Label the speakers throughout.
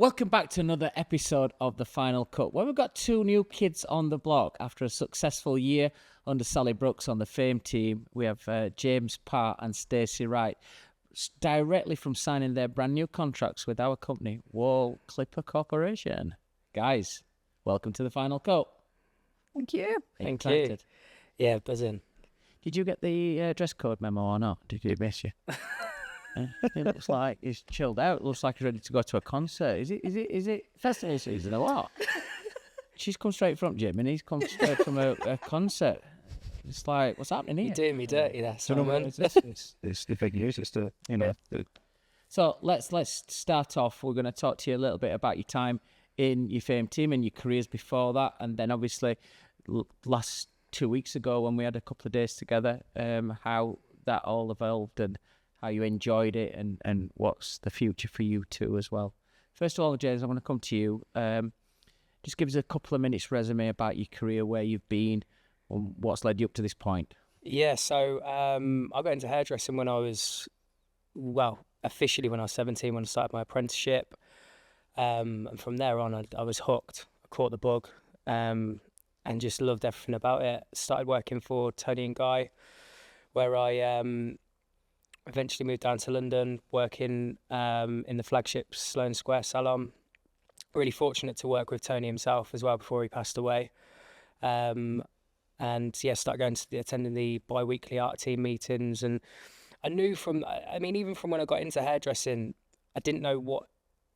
Speaker 1: Welcome back to another episode of The Final Cut, where we've got two new kids on the block. After a successful year under Sally Brooks on the F.A.M.E. team, we have James Parr and Stacey Wright, directly from signing their brand new contracts with our company, Wahl Clipper Corporation. Guys, welcome to The Final Cut.
Speaker 2: Thank you.
Speaker 3: Thank you. Yeah, buzzing.
Speaker 1: Did you get the dress code memo or not? Did it miss you? It looks like he's chilled out. It looks like he's ready to go to a concert. Is it festival season or what? She's come straight from Jim and he's come straight from a concert. It's like, what's happening here?
Speaker 3: You're doing me dirty there, Simon.
Speaker 4: It's the big news. It's the,
Speaker 1: So let's start off. We're going to talk to you a little bit about your time in your F.A.M.E. team and your careers before that, and then obviously last 2 weeks ago when we had a couple of days together, how that all evolved and how you enjoyed it, and what's the future for you too as well. First of all, James, I want to come to you. Just give us a couple of minutes resume about your career, where you've been, and what's led you up to this point.
Speaker 3: Yeah, so I got into hairdressing when I was, officially when I was 17, when I started my apprenticeship. And from there on, I was hooked. I caught the bug and just loved everything about it. Started working for Tony and Guy, where I eventually moved down to London, working in the flagship Sloane Square salon. Really fortunate to work with Tony himself as well before he passed away. And yeah, started going to attending the bi-weekly art team meetings. And I knew even from when I got into hairdressing, I knew what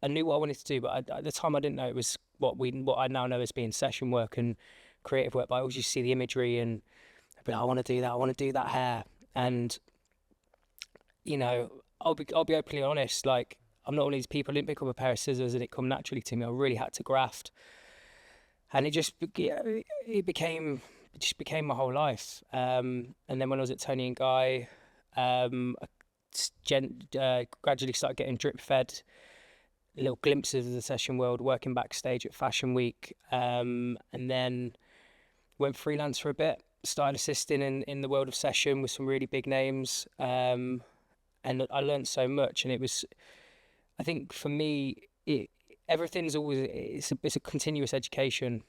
Speaker 3: I wanted to do, but at the time I didn't know it was what I now know as being session work and creative work. But I always used to see the imagery and I'd be like, I want to do that. I want to do that hair. And you know, I'll be openly honest. Like, I'm not one of these people. I didn't pick up a pair of scissors and it come naturally to me. I really had to graft, and it became my whole life. And then when I was at Tony and Guy, I gradually started getting drip fed little glimpses of the session world, working backstage at Fashion Week, and then went freelance for a bit. Started assisting in the world of session with some really big names. And I learned so much, and it was, I think for me, everything's always, it's a continuous education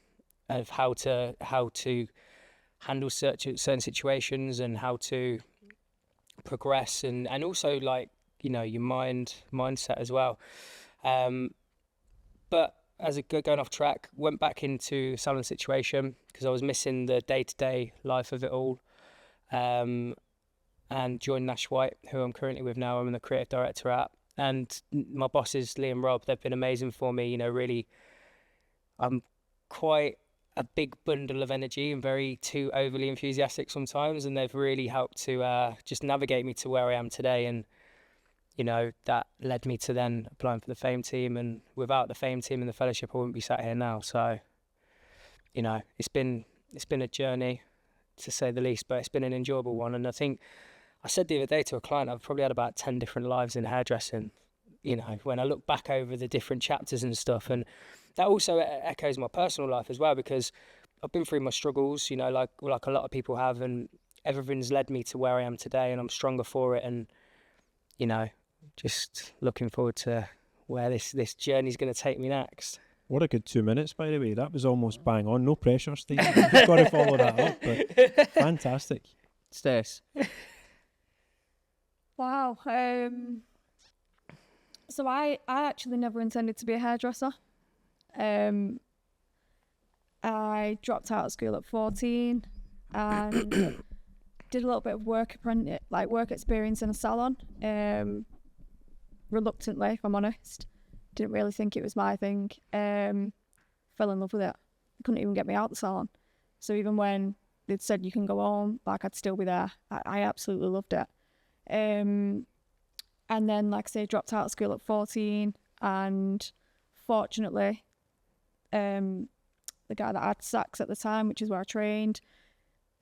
Speaker 3: of how to handle certain situations and how to progress, and also, like, you know, your mindset as well. But going off track, went back into salon situation because I was missing the day-to-day life of it all. And joined Nash White, who I'm currently with now. I'm the creative director at. And my bosses, Lee and Rob, they've been amazing for me. You know, really, I'm quite a big bundle of energy and very too overly enthusiastic sometimes. And they've really helped to just navigate me to where I am today. And, you know, that led me to then applying for the F.A.M.E. team. And without the F.A.M.E. team and the Fellowship, I wouldn't be sat here now. So, you know, it's been a journey, to say the least, but it's been an enjoyable one. And I think, I said the other day to a client, I've probably had about 10 different lives in hairdressing, you know, when I look back over the different chapters and stuff. And that also echoes my personal life as well, because I've been through my struggles, you know, like a lot of people have, and everything's led me to where I am today, and I'm stronger for it. And, you know, just looking forward to where this journey's going to take me next.
Speaker 4: What a good 2 minutes, by the way. That was almost bang on. No pressure, Steve. You've got to follow that up, but fantastic.
Speaker 1: Stace.
Speaker 2: Wow. So I actually never intended to be a hairdresser. I dropped out of school at 14 and did a little bit of work experience in a salon. Reluctantly, if I'm honest. Didn't really think it was my thing. Fell in love with it. They couldn't even get me out the salon. So even when they'd said you can go home, like, I'd still be there. I absolutely loved it. And then, like I say, dropped out of school at 14, and fortunately, the guy that had Saks at the time, which is where I trained,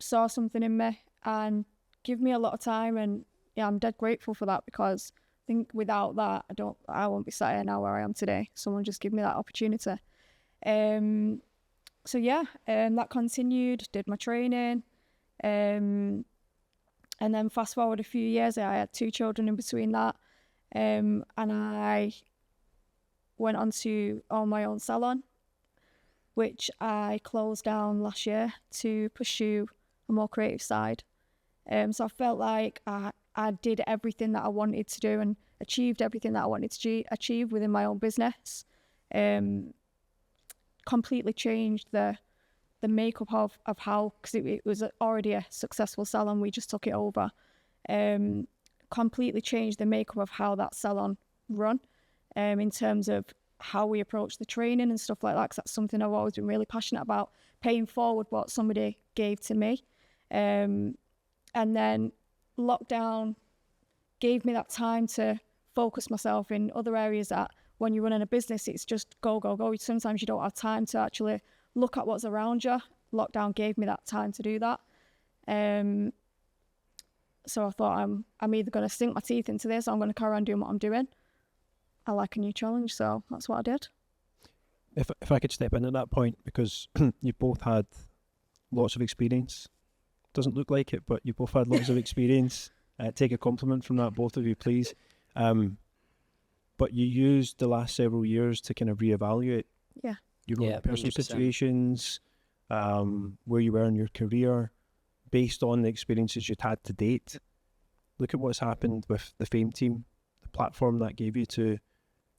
Speaker 2: saw something in me and gave me a lot of time, and yeah, I'm dead grateful for that, because I think without that, I won't be sat here now where I am today. Someone just gave me that opportunity. So yeah, that continued, did my training, and then fast forward a few years, I had 2 children in between that, and I went on to own my own salon, which I closed down last year to pursue a more creative side. So I felt like I did everything that I wanted to do and achieved everything that I wanted to achieve within my own business. Completely changed the makeup of how, because it was already a successful salon, we just took it over. Completely changed the makeup of how that salon run, in terms of how we approach the training and stuff like that, because that's something I've always been really passionate about, paying forward what somebody gave to me. And then lockdown gave me that time to focus myself in other areas that when you're running a business, it's just go, go, go. Sometimes you don't have time to actually look at what's around you. Lockdown gave me that time to do that. So I thought I'm either going to sink my teeth into this or I'm going to carry on doing what I'm doing. I like a new challenge, so that's what I did.
Speaker 4: If I could step in at that point, because you've both had lots of experience. Doesn't look like it, but you both had lots of experience. Take a compliment from that, both of you, please. But you used the last several years to kind of reevaluate your own personal
Speaker 3: 100%.
Speaker 4: situations, where you were in your career, based on the experiences you'd had to date. Look at what's happened with the F.A.M.E. team, the platform that gave you to,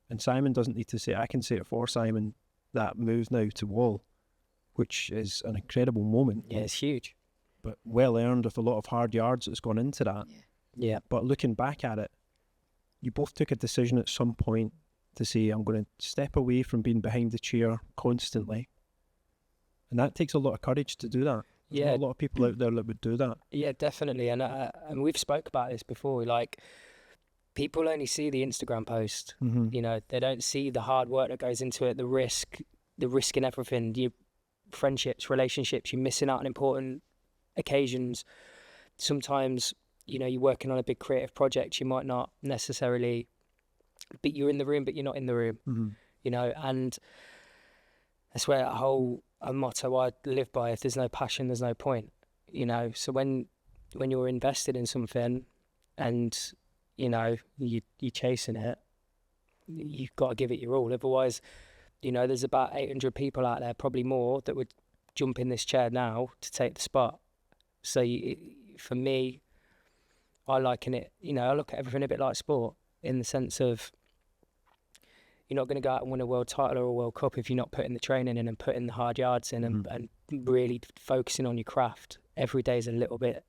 Speaker 4: and Simon doesn't need to say, I can say it for Simon, that move now to Wahl, which is an incredible moment.
Speaker 3: Yeah, it's huge.
Speaker 4: But well earned, with a lot of hard yards that's gone into that.
Speaker 3: Yeah.
Speaker 4: But looking back at it, you both took a decision at some point to say, I'm going to step away from being behind the chair constantly. And that takes a lot of courage to do that. There's not a lot of people out there that would do that.
Speaker 3: Yeah, definitely. And we've spoke about this before. Like, people only see the Instagram post.
Speaker 4: Mm-hmm.
Speaker 3: You know, they don't see the hard work that goes into it, the risk in everything, your friendships, relationships, you're missing out on important occasions. Sometimes, you know, you're working on a big creative project, you might not necessarily, but you're in the room, but you're not in the room.
Speaker 4: Mm-hmm.
Speaker 3: You know, and that's where a motto I live by: if there's no passion, there's no point. You know, so when you're invested in something and, you know, you're chasing it, you've got to give it your all. Otherwise, you know, there's about 800 people out there, probably more, that would jump in this chair now to take the spot. So for me, I liken it, you know, I look at everything a bit like sport, in the sense of, you're not going to go out and win a world title or a World Cup if you're not putting the training in and putting the hard yards in, and really focusing on your craft. Every day is a little bit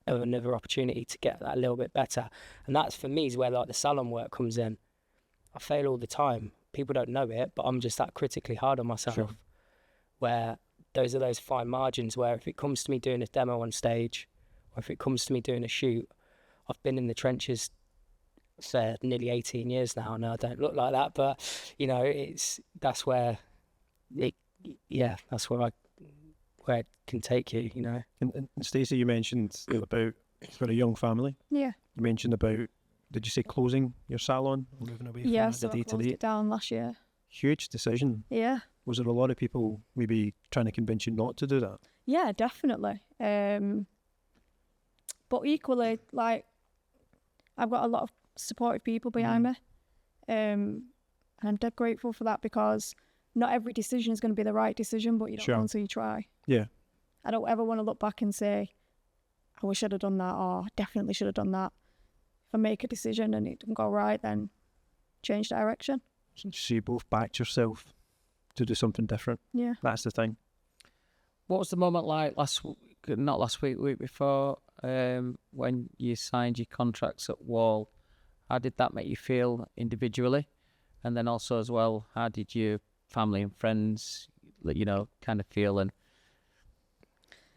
Speaker 3: of another opportunity to get that a little bit better. And that's, for me, is where like the salon work comes in. I fail all the time. People don't know it, but I'm just that critically hard on myself.
Speaker 4: Sure.
Speaker 3: Where those are those fine margins where if it comes to me doing a demo on stage, or if it comes to me doing a shoot, I've been in the trenches for nearly 18 years now. No, I don't look like that, but, you know, that's where it can take you, you know.
Speaker 4: And Stacey, you mentioned about you've got a young family.
Speaker 2: Yeah.
Speaker 4: You mentioned about, did you say closing your salon or moving away from
Speaker 2: Yeah,
Speaker 4: the
Speaker 2: so I
Speaker 4: day to
Speaker 2: closed
Speaker 4: day?
Speaker 2: it down last year.
Speaker 4: Huge decision.
Speaker 2: Yeah.
Speaker 4: Was there a lot of people maybe trying to convince you not to do that?
Speaker 2: Yeah, definitely. But equally, like, I've got a lot of supportive people behind me. And I'm dead grateful for that, because not every decision is going to be the right decision, but you don't know until you try.
Speaker 4: Yeah.
Speaker 2: I don't ever want to look back and say, I wish I'd have done that, or definitely should have done that. If I make a decision and it doesn't go right, then change direction.
Speaker 4: So you both backed yourself to do something different.
Speaker 2: Yeah.
Speaker 4: That's the thing.
Speaker 1: What was the moment like week before, when you signed your contracts at Wahl? How did that make you feel individually? And then also as well, how did your family and friends, you know, kind of feel, and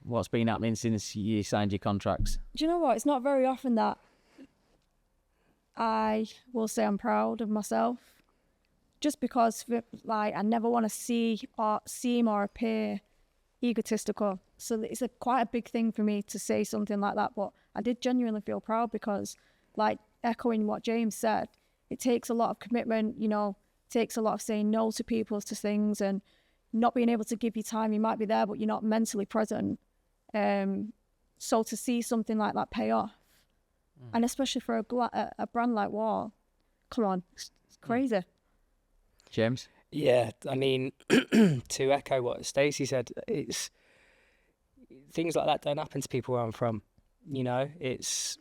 Speaker 1: what's been happening since you signed your contracts?
Speaker 2: Do you know what? It's not very often that I will say I'm proud of myself, just because, like, I never want to seem or appear egotistical. So it's quite a big thing for me to say something like that. But I did genuinely feel proud, because, like, echoing what James said, it takes a lot of commitment, you know, it takes a lot of saying no to people, to things, and not being able to give you time. You might be there, but you're not mentally present. So to see something like that pay off, and especially for a brand like Wahl, come on, it's crazy.
Speaker 1: James?
Speaker 3: Yeah, I mean, to echo what Stacey said, it's things like that don't happen to people where I'm from. You know, it's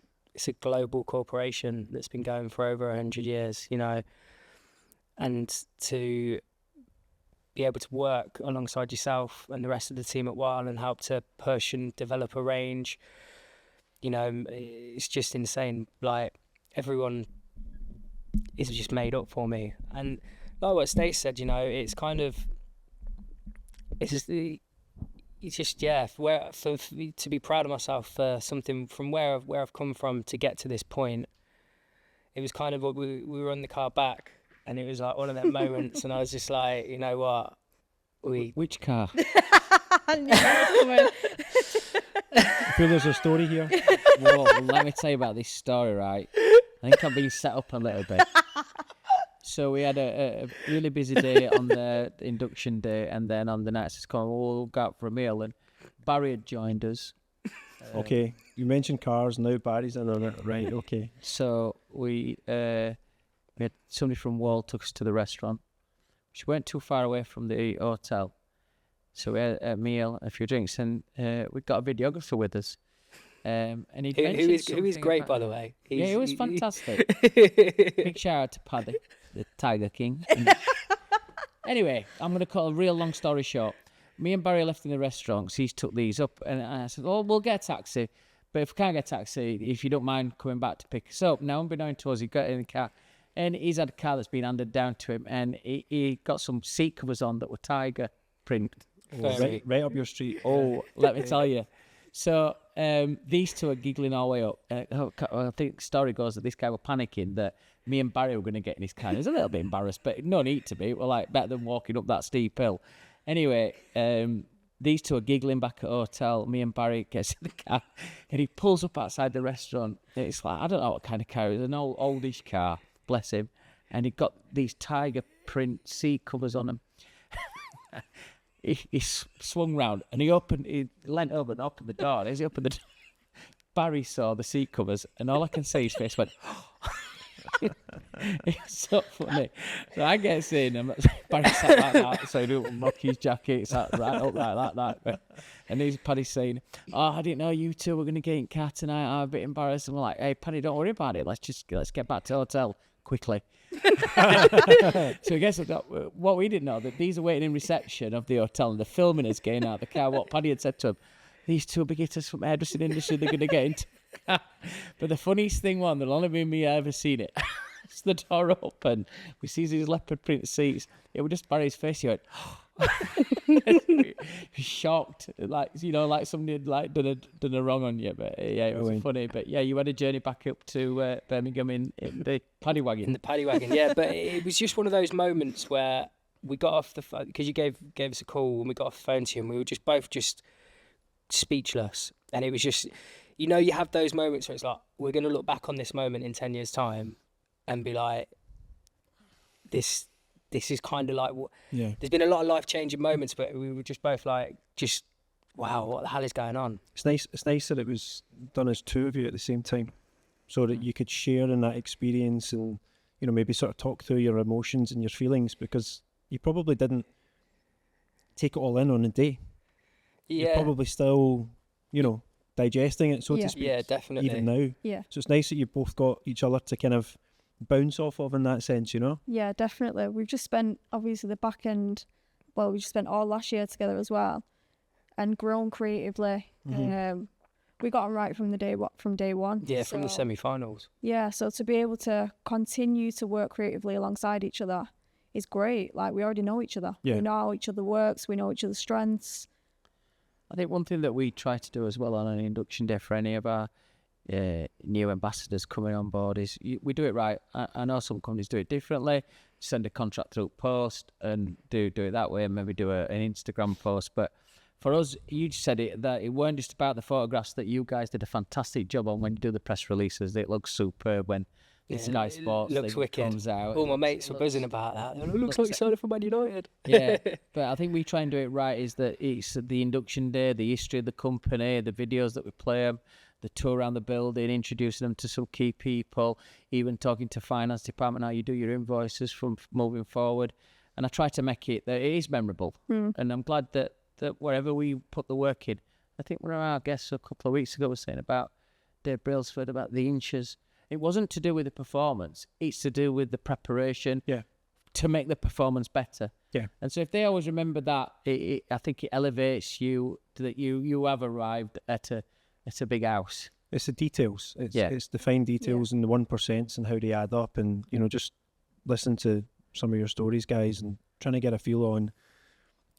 Speaker 3: a global corporation that's been going for over 100 years. You know, and to be able to work alongside yourself and the rest of the team at Wahl and help to push and develop a range, you know, it's just insane. Like, everyone is just made up for me. And like what Stacey said, you know, it's kind of, it's just yeah, for me to be proud of myself for something from where I've come from to get to this point. It was kind of what we were on the car back, and it was like one of them moments, and I was just like, you know what,
Speaker 1: Which car?
Speaker 2: I knew that was coming.
Speaker 4: I feel there's a story here.
Speaker 1: Well, let me tell you about this story, right? I think I'm being set up a little bit. So we had a really busy day on the induction day, and then on the nights it's called, we'll go out for a meal, and Barry had joined us.
Speaker 4: Okay, you mentioned cars, now Barry's in on it, right? Okay.
Speaker 1: So we had somebody from Wahl took us to the restaurant, which weren't too far away from the hotel. So we had a meal, a few drinks, and we got a videographer with us. And he
Speaker 3: who is great, by the way.
Speaker 1: Yeah, he was fantastic. Big shout out to Paddy, the Tiger King. Anyway, I'm going to cut a real long story short. Me and Barry left in the restaurant because he's took these up, and I said, "Oh, we'll get a taxi, but if we can't get a taxi, if you don't mind coming back to pick us up." Now, unbeknown to us, he got in the car, and he's had a car that's been handed down to him, and he got some seat covers on that were tiger print.
Speaker 4: Right up your street.
Speaker 1: Oh, let me tell you. So these two are giggling our way up. I think the story goes that this guy was panicking that me and Barry were going to get in his car. He was a little bit embarrassed, but no need to be. We're like, better than walking up that steep hill. Anyway, these two are giggling back at the hotel. Me and Barry gets in the car, and he pulls up outside the restaurant. It's like, I don't know what kind of car it is, an oldish car, bless him. And he got these tiger print seat covers on him. He swung round and he leant over and opened the door. And as he opened the door, Barry saw the seat covers, and all I can see, his face went, it's so funny. So I get in, and Barry sat like that, so he didn't knock his jacket, sat right up like that. And he's Paddy saying, "Oh, I didn't know you two were going to get in car tonight. I'm a bit embarrassed." And we're like, "Hey, Paddy, don't worry about it. Let's get back to the hotel quickly." So I guess what we didn't know, that these are waiting in reception of the hotel, and the filming is getting out of the car. What Paddy had said to him, these two big hitters from hairdressing industry, they're going to get into the car. But the funniest thing, there'll only be me ever seen it. It's the door open. We see these leopard print seats. It was just Barry's face. He went, shocked, like somebody had done a wrong on you. But yeah, it was funny. But yeah, you had a journey back up to Birmingham in the paddy wagon.
Speaker 3: In the paddy wagon, yeah. But it was just one of those moments where we got off the phone, because you gave us a call, and we got off the phone to you, and we were just both just speechless. And it was just, you have those moments where it's like, we're going to look back on this moment in 10 years' time and be like, this is kind of like what. Yeah. There's been a lot of life-changing moments, but we were just both like, wow, what the hell is going on?
Speaker 4: It's nice that it was done as two of you at the same time, so that you could share in that experience and maybe sort of talk through your emotions and your feelings, because you probably didn't take it all in on a day.
Speaker 3: Yeah.
Speaker 4: You're probably still, digesting it, so to speak.
Speaker 3: Yeah, definitely.
Speaker 4: Even now.
Speaker 2: Yeah.
Speaker 4: So it's nice that you both got each other to kind of bounce off of in that sense,
Speaker 2: Yeah, definitely. We've just spent, obviously, the back end, we just spent all last year together as well, and grown creatively.
Speaker 4: Mm-hmm.
Speaker 2: We got on right from day one.
Speaker 3: Yeah, from the semi-finals.
Speaker 2: Yeah, so to be able to continue to work creatively alongside each other is great. Like, we already know each other. Yeah. We know how each other works. We know each other's strengths.
Speaker 1: I think one thing that we try to do as well on an induction day for any of our new ambassadors coming on board is we do it right. I know some companies do it differently, send a contract through post and do it that way, and maybe do an Instagram post. But for us, you just said it, that it weren't just about the photographs, that you guys did a fantastic job on when you do the press releases. It looks superb when the Sky Sports
Speaker 3: looks wicked.
Speaker 1: Comes out.
Speaker 3: All my mates were buzzing about that. It looks like you signed for Man United.
Speaker 1: Yeah, but I think we try and do it right, is that it's the induction day, the history of the company, the videos that we play them, the tour around the building, introducing them to some key people, even talking to finance department, how you do your invoices from moving forward. and I try to make it that it is memorable. And I'm glad that wherever we put the work in, I think one of our guests a couple of weeks ago was saying about Dave Brailsford about the inches. It wasn't to do with the performance; it's to do with the preparation.
Speaker 4: Yeah.
Speaker 1: To make the performance better.
Speaker 4: Yeah.
Speaker 1: And so if they always remember that, I think it elevates you that you have arrived at a big house.
Speaker 4: It's the details. It's the fine details and the 1% and how they add up. And, you know, just listen to some of your stories, guys, and trying to get a feel on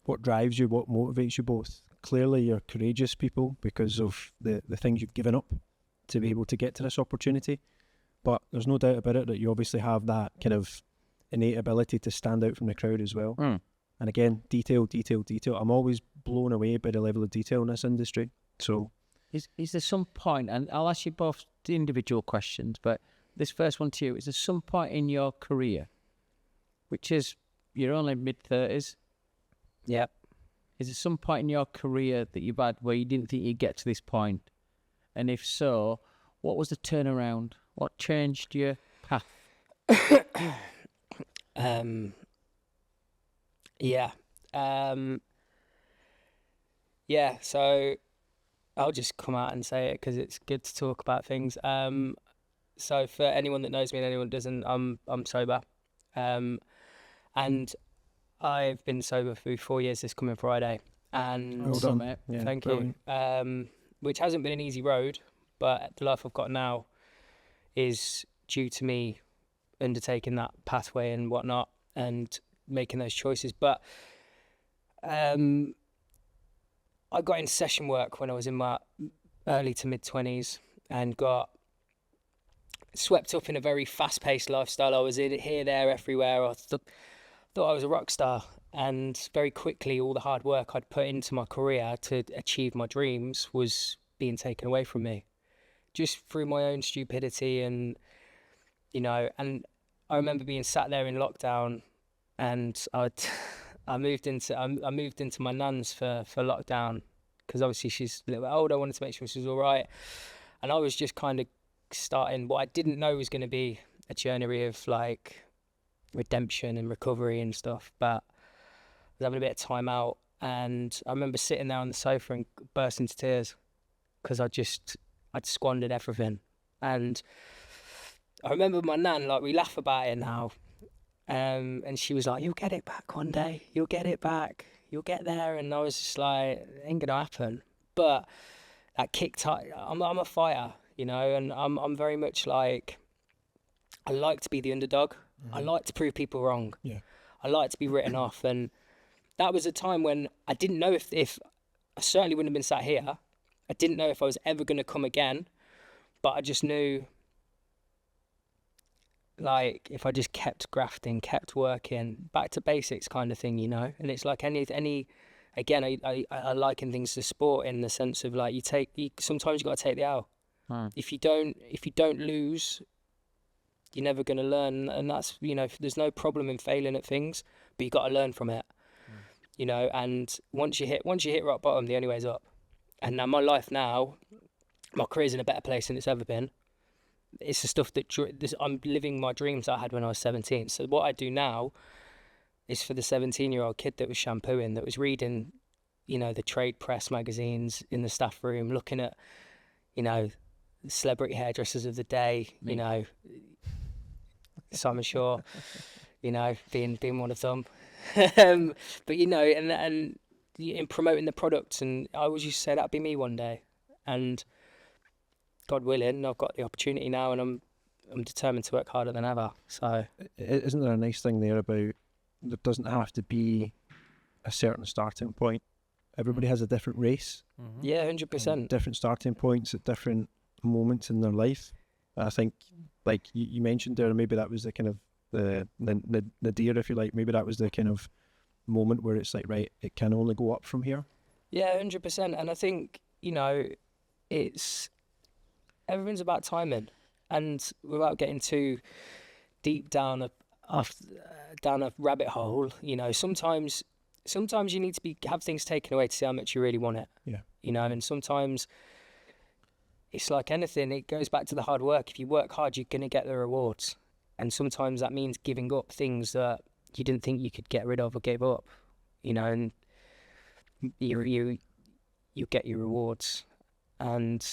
Speaker 4: what drives you, what motivates you both. Clearly, you're courageous people because of the things you've given up to be able to get to this opportunity. But there's no doubt about it that you obviously have that kind of innate ability to stand out from the crowd as well. And again, detail. I'm always blown away by the level of detail in this industry. So
Speaker 1: is there some point, and I'll ask you both the individual questions, but this first one to you, is there some point in your career, which is you're only mid-30s?
Speaker 3: Yep.
Speaker 1: Is there some point in your career that you've had where you didn't think you'd get to this point? And if so, what was the turnaround? What changed your path?
Speaker 3: So I'll just come out and say it because it's good to talk about things. So for anyone that knows me and anyone that doesn't, I'm sober, and I've been sober for 4 years this coming Friday, and
Speaker 4: well done,
Speaker 1: mate.
Speaker 4: Yeah,
Speaker 3: thank
Speaker 4: brilliant.
Speaker 3: you. Which hasn't been an easy road, but the life I've got now is due to me undertaking that pathway and whatnot and making those choices. But I got into session work when I was in my early to mid-20s and got swept up in a very fast-paced lifestyle. I was in here, there, everywhere. I thought I was a rock star, and very quickly all the hard work I'd put into my career to achieve my dreams was being taken away from me just through my own stupidity. And you know, and I remember being sat there in lockdown, and I moved into my nan's for lockdown because obviously she's a little bit old. I wanted to make sure she was all right, and I was just kind of starting what I didn't know was going to be a journey of like redemption and recovery and stuff. But I was having a bit of time out, and I remember sitting there on the sofa and burst into tears because I'd squandered everything. And I remember my nan, like, we laugh about it now, and she was like, "You'll get it back one day. You'll get it back. You'll get there." And I was just like, "It ain't gonna happen." But that kicked. I'm a fighter, you know, and I'm very much like, I like to be the underdog. I like to prove people wrong.
Speaker 4: Yeah.
Speaker 3: I like to be written off, and that was a time when I didn't know if I certainly wouldn't have been sat here. I didn't know if I was ever going to come again, but I just knew, like, if I just kept grafting, kept working, back to basics kind of thing, you know. And it's like any again, I liken things to sport in the sense of like sometimes you got to take the L. If you don't lose, you're never going to learn, and that's, you know, there's no problem in failing at things, but you got to learn from it, you know. And once you hit rock bottom, the only way's up. And now my career's in a better place than it's ever been. It's the stuff that I'm living my dreams I had when I was 17. So what I do now is for the 17-year-old kid that was shampooing, that was reading, you know, the trade press magazines in the staff room, looking at, you know, celebrity hairdressers of the day, you know, Simon Shaw, you know, being one of them. But, you know, and in promoting the products, and I always used to say that'd be me one day. And God willing, I've got the opportunity now, and I'm determined to work harder than ever. So,
Speaker 4: isn't there a nice thing there about there doesn't have to be a certain starting point? Everybody has a different race.
Speaker 3: Yeah, 100%.
Speaker 4: Different starting points at different moments in their life. I think, like you mentioned there, maybe that was the kind of the nadir, if you like. Maybe that was the kind of moment where it's like, right, it can only go up from here.
Speaker 3: Yeah, 100%. And I think, you know, everything's about timing, and without getting too deep down a rabbit hole, you know, sometimes you need to have things taken away to see how much you really want it.
Speaker 4: Yeah.
Speaker 3: You know, and sometimes it's like anything, it goes back to the hard work. If you work hard, you're going to get the rewards. And sometimes that means giving up things that you didn't think you could get rid of or give up, you know, and you get your rewards. And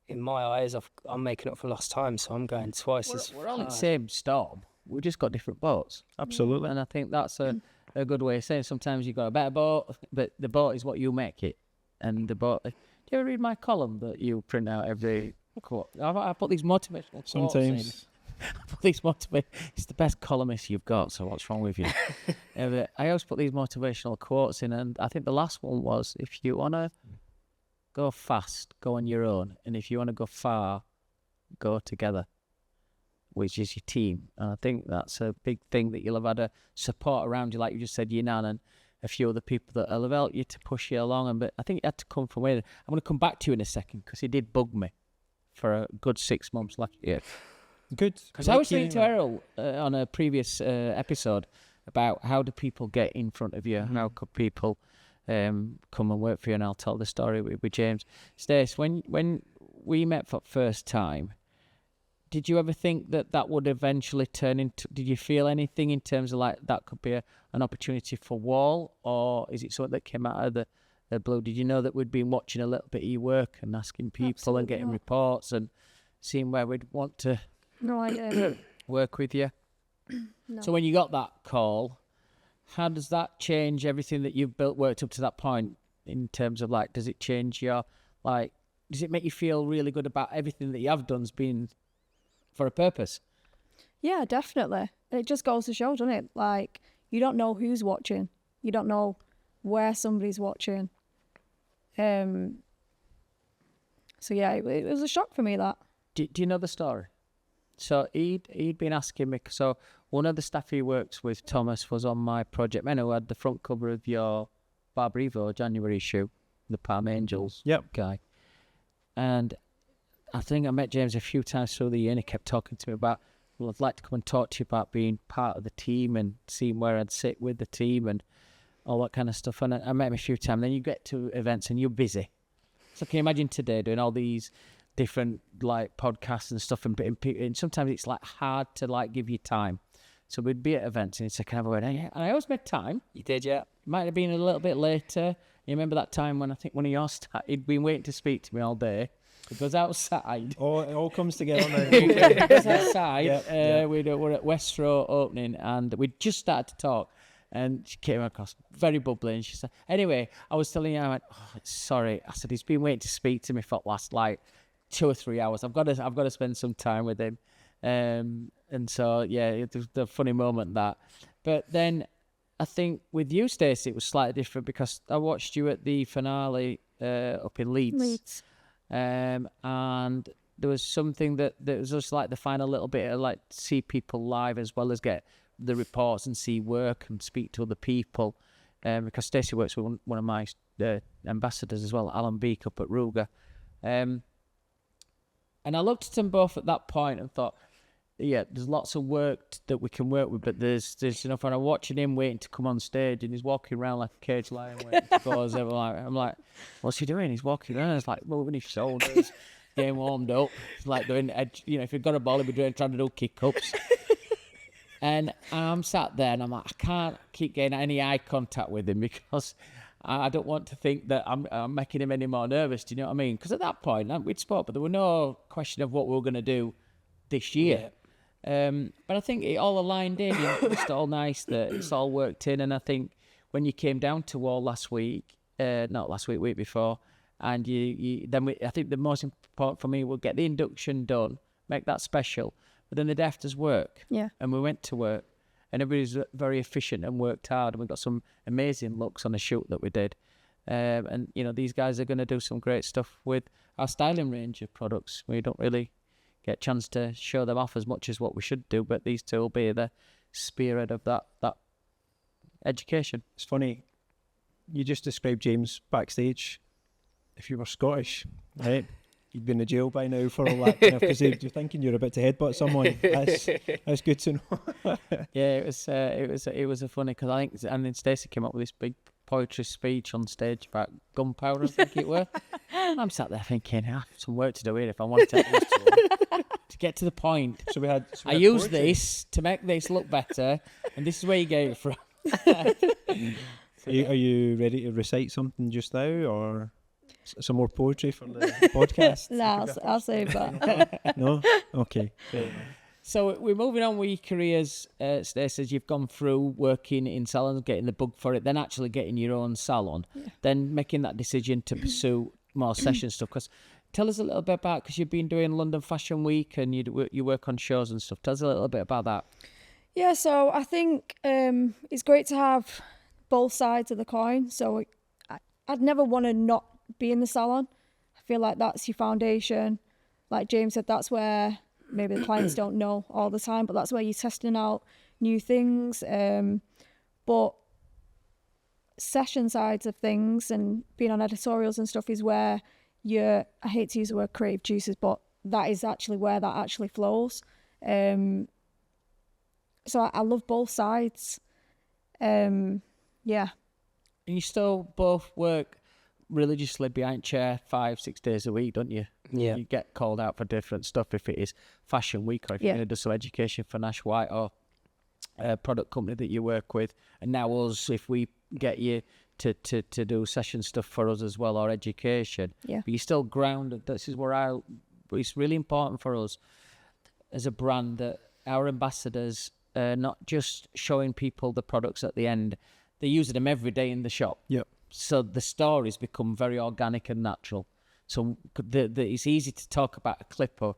Speaker 3: in my eyes, I'm making up for lost time, so I'm going twice as
Speaker 1: We're all in the
Speaker 3: far.
Speaker 1: same storm. We've just got different boats.
Speaker 4: Absolutely.
Speaker 1: And I think that's a good way of saying sometimes you've got a better boat, but the boat is what you make it. And the boat... Do you ever read my column that you print out every quote? I put these motivational quotes in.
Speaker 4: Sometimes.
Speaker 1: I put these It's the best columnist you've got, so what's wrong with you? But I always put these motivational quotes in, and I think the last one was, if you want to go fast, go on your own. And if you want to go far, go together, which is your team. And I think that's a big thing, that you'll have had a support around you, like you just said, your nan and a few other people that will have helped you to push you along. But I think it had to come from where. I'm going to come back to you in a second, because it did bug me for a good 6 months last year.
Speaker 4: Good.
Speaker 1: Because I was saying to Errol on a previous episode about how do people get in front of you, how could people come and work for you, and I'll tell the story with James. Stacey, when we met for the first time, did you ever think that would eventually turn into, did you feel anything in terms of like that could be an opportunity for Wahl, or is it something that came out of the blue? Did you know that we'd been watching a little bit of your work and asking people
Speaker 2: Absolutely
Speaker 1: and getting
Speaker 2: not.
Speaker 1: reports and seeing where we'd want to
Speaker 2: No idea.
Speaker 1: work with you?
Speaker 2: No.
Speaker 1: So when you got that call, how does that change everything that you've worked up to that point, in terms of like, does it change your, like, does it make you feel really good about everything that you have done's been for a purpose?
Speaker 2: Yeah, definitely. It just goes to show, doesn't it? Like, you don't know who's watching. You don't know where somebody's watching. So yeah, it was a shock for me, that.
Speaker 1: Do you know the story? So he'd been asking me. So one of the staff he works with, Thomas, was on my project. Man, who had the front cover of your Barber Evo January issue, the Palm Angels guy. And I think I met James a few times through the year, and he kept talking to me about, well, I'd like to come and talk to you about being part of the team and seeing where I'd sit with the team and all that kind of stuff. And I met him a few times. Then you get to events and you're busy. So can you imagine today doing all these different like podcasts and stuff, and sometimes it's like hard to like give you time. So we'd be at events and it's a kind of a word, and I always made time.
Speaker 3: You did, yeah.
Speaker 1: Might have been a little bit later. You remember that time when I think one of your staff, he'd been waiting to speak to me all day. It goes outside.
Speaker 4: Oh, it all comes together now.
Speaker 1: It goes outside.
Speaker 4: Yep.
Speaker 1: We're at West Row opening, and we'd just started to talk. And she came across very bubbly, and she said, anyway, I was telling you, I went, oh, sorry. I said, he's been waiting to speak to me for the last like 2 or 3 hours. I've got to spend some time with him. And so, yeah, it was the funny moment that. But then I think with you, Stacey, it was slightly different, because I watched you at the finale up in Leeds. And there was something that was just like the final little bit of like see people live as well as get the reports and see work and speak to other people. Because Stacey works with one of my ambassadors as well, Alan Beak up at Ruger. And I looked at them both at that point and thought, yeah, there's lots of work that we can work with, but there's enough. And I'm watching him waiting to come on stage, and he's walking around like a cage lion waiting to go. I'm like, what's he doing? He's walking around. He's like moving his shoulders, getting warmed up. He's like doing, if he'd got a ball, he'd be trying to do kick-ups. And I'm sat there, and I'm like, I can't keep getting any eye contact with him, because I don't want to think that I'm making him any more nervous. Do you know what I mean? Because at that point, we'd spoke, but there were no question of what we were going to do this year.
Speaker 3: Yeah.
Speaker 1: But I think it all aligned in. It's all nice that it's all worked in. And I think when you came down to Wahl last week, not last week, week before, and I think the most important for me was get the induction done, make that special, but then the day after's work.
Speaker 2: Yeah.
Speaker 1: And we went to work, and everybody's very efficient and worked hard, and we got some amazing looks on the shoot that we did. And these guys are going to do some great stuff with our styling range of products. We don't really get a chance to show them off as much as what we should do, but these two will be the spearhead of that education.
Speaker 4: It's funny, you just described James backstage. If you were Scottish, right, you'd be in the jail by now for all that, because you're thinking you're about to headbutt someone. That's good to know.
Speaker 1: Yeah, it was a funny, because I think, and then Stacey came up with this big poetry speech on stage about gunpowder, I think it were. And I'm sat there thinking, I have some work to do here if I want to take this to them. get to the point.
Speaker 4: So we had.
Speaker 1: I use this to make this look better, and this is where you get it from.
Speaker 4: Are you ready to recite something just now, or some more poetry for the podcast?
Speaker 2: No, I'll save that.
Speaker 4: No? Okay.
Speaker 1: So we're moving on with your careers, Stacey, as you've gone through working in salons, getting the bug for it, then actually getting your own salon, then making that decision to pursue more session stuff. Because tell us a little bit about, because you've been doing London Fashion Week and you work on shows and stuff. Tell us a little bit about that.
Speaker 2: Yeah, so I think it's great to have both sides of the coin. So I'd never want to not be in the salon. I feel like that's your foundation. Like James said, that's where maybe the clients don't know all the time, but that's where you're testing out new things. But session sides of things and being on editorials and stuff is where I hate to use the word creative juices, but that is actually where that actually flows. So I love both sides. Yeah.
Speaker 1: And you still both work religiously behind chair 5-6 days a week, don't you?
Speaker 3: Yeah.
Speaker 1: You get called out for different stuff if it is Fashion Week, or if you're going to do some education for Nash White or a product company that you work with. And now us, if we get you to do session stuff for us as well, or education.
Speaker 2: Yeah.
Speaker 1: But you're still grounded. This is where it's really important for us as a brand that our ambassadors are not just showing people the products at the end. They're using them every day in the shop.
Speaker 4: Yep.
Speaker 1: So the stories become very organic and natural. So it's easy to talk about a clipper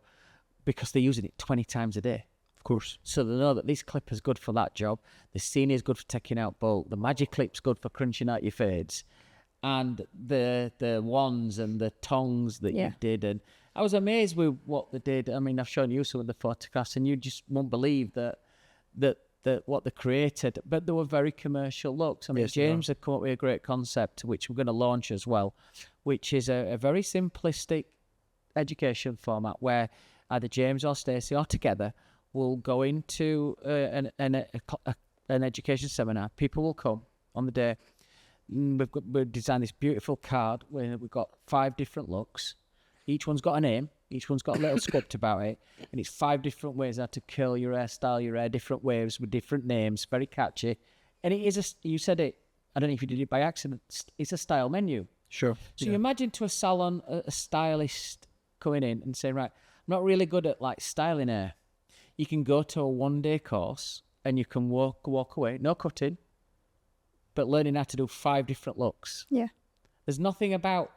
Speaker 1: because they're using it 20 times a day.
Speaker 4: Of course.
Speaker 1: So they know that this clipper's good for that job. The senior is good for taking out bulk. The magic clip's good for crunching out your fades. And the wands and the tongs that you did. And I was amazed with what they did. I mean, I've shown you some of the photographs and you just won't believe that what they created, but they were very commercial looks. I mean,
Speaker 4: Yes,
Speaker 1: James had come up with a great concept, which we're going to launch as well, which is a very simplistic education format where either James or Stacey or together will go into an education seminar. People will come on the day. We've designed this beautiful card where we've got 5 different looks. Each one's got a name. Each one's got a little script about it. And it's 5 different ways how to curl your hair, style your hair, different waves with different names. Very catchy. And it is, you said it, I don't know if you did it by accident, it's a style menu.
Speaker 4: Sure.
Speaker 1: So you imagine to a salon, a stylist coming in and saying, right, I'm not really good at like styling hair. You can go to a 1-day course and you can walk away, no cutting, but learning how to do 5 different looks.
Speaker 2: Yeah.
Speaker 1: There's nothing about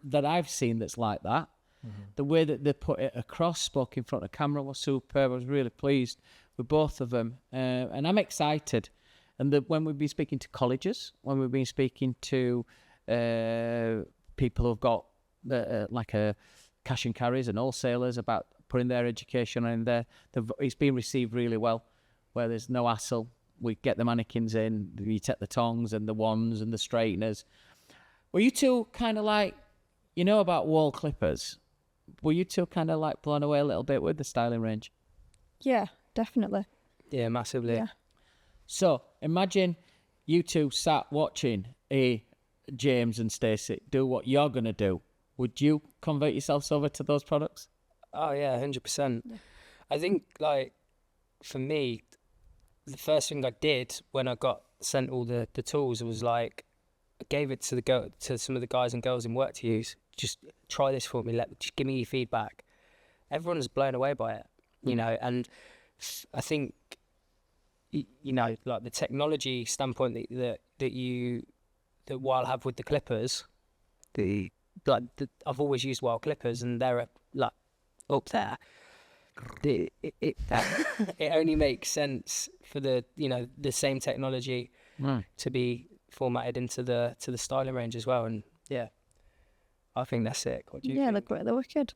Speaker 1: that I've seen that's like that. Mm-hmm. The way that they put it across, spoke in front of camera, was superb. I was really pleased with both of them. And I'm excited. And when we've been speaking to colleges, when we've been speaking to people who've got like a cash and carries and wholesalers about putting their education in there, it's been received really well, where there's no hassle. We get the mannequins in, you take the tongs and the wands and the straighteners. Were you two kind of like, you know about Wahl clippers? Were you two kind of like blown away a little bit with the styling range?
Speaker 2: Yeah, definitely.
Speaker 3: Yeah, massively.
Speaker 2: Yeah.
Speaker 1: So imagine you two sat watching James and Stacey do what you're going to do. Would you convert yourselves over to those products?
Speaker 3: Oh, yeah, 100%. Yeah. I think, like, for me, the first thing I did when I got sent all the tools was, like, I gave it to some of the guys and girls in work to use. Just try this for me. Just give me your feedback. Everyone is blown away by it, you know. And I think, you know, like the technology standpoint that Wahl have with the clippers, I've always used Wahl clippers, and they're like up there. It only makes sense for the same technology to be formatted into the styling range as well. And yeah, I think that's sick. What do you think?
Speaker 2: They're wicked.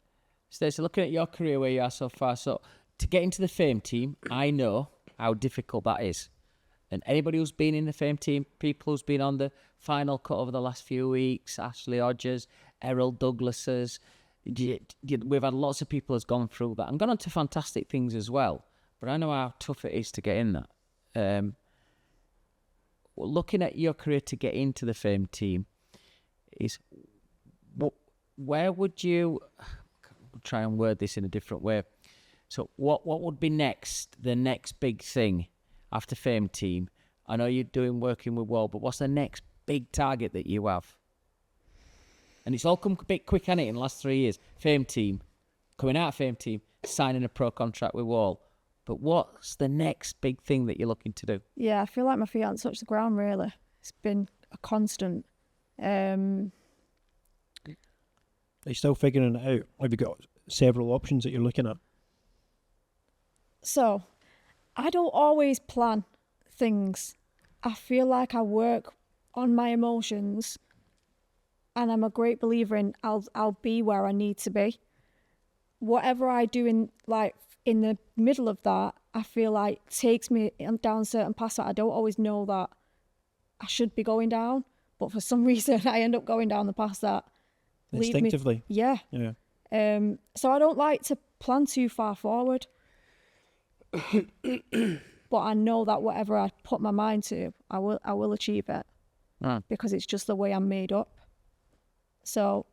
Speaker 1: Stacey, looking at your career where you are so far, so to get into the F.A.M.E. team, I know how difficult that is. And anybody who's been in the F.A.M.E. team, people who's been on the final cut over the last few weeks, Ashley Hodges, Errol Douglas's, we've had lots of people who's gone through that and gone on to fantastic things as well. But I know how tough it is to get in that. Looking at your career to get into the F.A.M.E. team, where would you, try and word this in a different way, So what would be next, the next big thing after F.A.M.E. team? I know you're working with Wahl, but what's the next big target that you have? And it's all come a bit quick, hasn't it, in the last 3 years? F.A.M.E. team, coming out of F.A.M.E. team, signing a pro contract with Wahl. But what's the next big thing that you're looking to do?
Speaker 2: Yeah, I feel like my feet haven't touched the ground, really. It's been a constant.
Speaker 4: Are you still figuring it out? Have you got several options that you're looking at?
Speaker 2: So, I don't always plan things. I feel like I work on my emotions, and I'm a great believer in I'll be where I need to be. Whatever I do in the middle of that, I feel like takes me down certain paths that I don't always know that I should be going down, but for some reason I end up going down the paths that lead me.
Speaker 4: Instinctively.
Speaker 2: Yeah. So I don't like to plan too far forward. But I know that whatever I put my mind to, I will achieve it. Because it's just the way I'm made up. So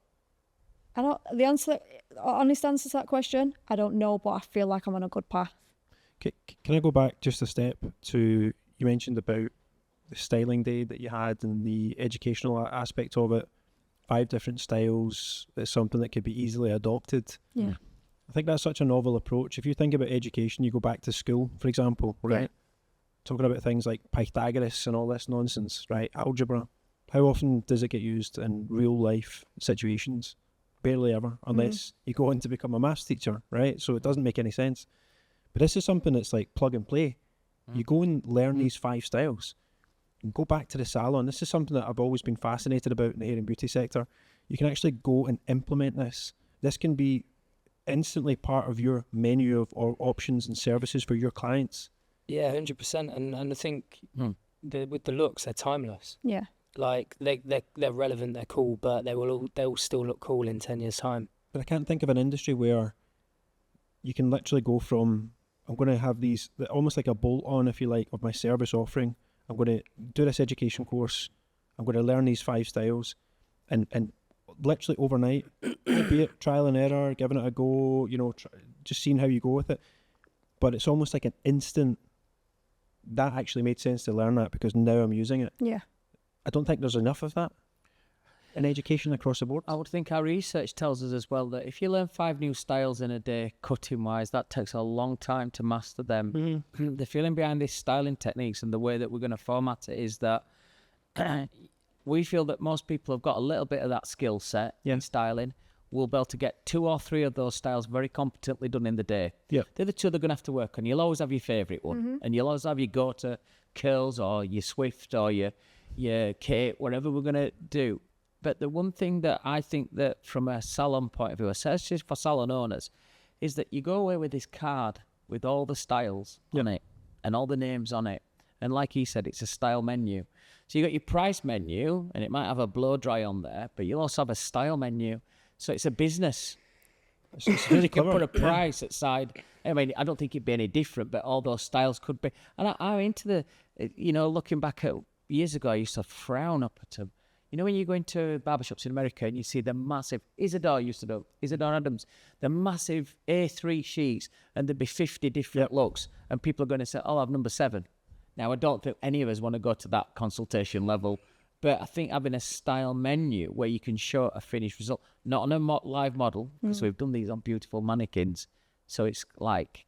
Speaker 2: the honest answer to that question, I don't know, but I feel like I'm on a good path.
Speaker 4: Can I go back just a step to, you mentioned about the styling day that you had and the educational aspect of it, 5 different styles, it's something that could be easily adopted.
Speaker 2: Yeah.
Speaker 4: I think that's such a novel approach. If you think about education, you go back to school, for example, right?
Speaker 2: Yeah.
Speaker 4: Talking about things like Pythagoras and all this nonsense, right? Algebra. How often does it get used in real life situations? Barely ever, unless you go on to become a maths teacher, right? So it doesn't make any sense. But this is something that's like plug and play. You go and learn these 5 styles and go back to the salon. This is something that I've always been fascinated about in the hair and beauty sector. You can actually go and implement this. This can be instantly part of your menu of options and services for your clients.
Speaker 3: Yeah, 100%. And I think with the looks, they're timeless.
Speaker 2: Yeah.
Speaker 3: Like they're relevant, they're cool, but they'll still look cool in 10 years' time.
Speaker 4: But I can't think of an industry where you can literally go from, I'm going to have these, almost like a bolt on, if you like, of my service offering. I'm going to do this education course. I'm going to learn these 5 styles, and literally overnight, be it trial and error, giving it a go, just seeing how you go with it. But it's almost like an instant, that actually made sense to learn that because now I'm using it.
Speaker 2: Yeah.
Speaker 4: I don't think there's enough of that in education across the board.
Speaker 1: I would think our research tells us as well that if you learn 5 new styles in a day, cutting-wise, that takes a long time to master them. The feeling behind this styling techniques and the way that we're going to format it is that we feel that most people have got a little bit of that skill set in styling. We'll be able to get 2 or 3 of those styles very competently done in the day.
Speaker 4: Yeah.
Speaker 1: They're the 2 they're going to have to work on. You'll always have your favourite one. And you'll always have your go-to curls or your Swift or your Kate, whatever we're going to do. But the one thing that I think that from a salon point of view, especially for salon owners, is that you go away with this card with all the styles on it and all the names on it. And like he said, it's a style menu. So you got your price menu, and it might have a blow dry on there, but you'll also have a style menu. So it's a business. So you can put a price aside. I mean, I don't think it'd be any different, but all those styles could be. And I'm into looking back at years ago, I used to frown up at them. When you go into barbershops in America and you see the massive, Isadora Adams, the massive A3 sheets, and there'd be 50 different looks, and people are going to say, I'll have number 7. Now, I don't think any of us want to go to that consultation level, but I think having a style menu where you can show a finished result, not on a live model, because we've done these on beautiful mannequins, so it's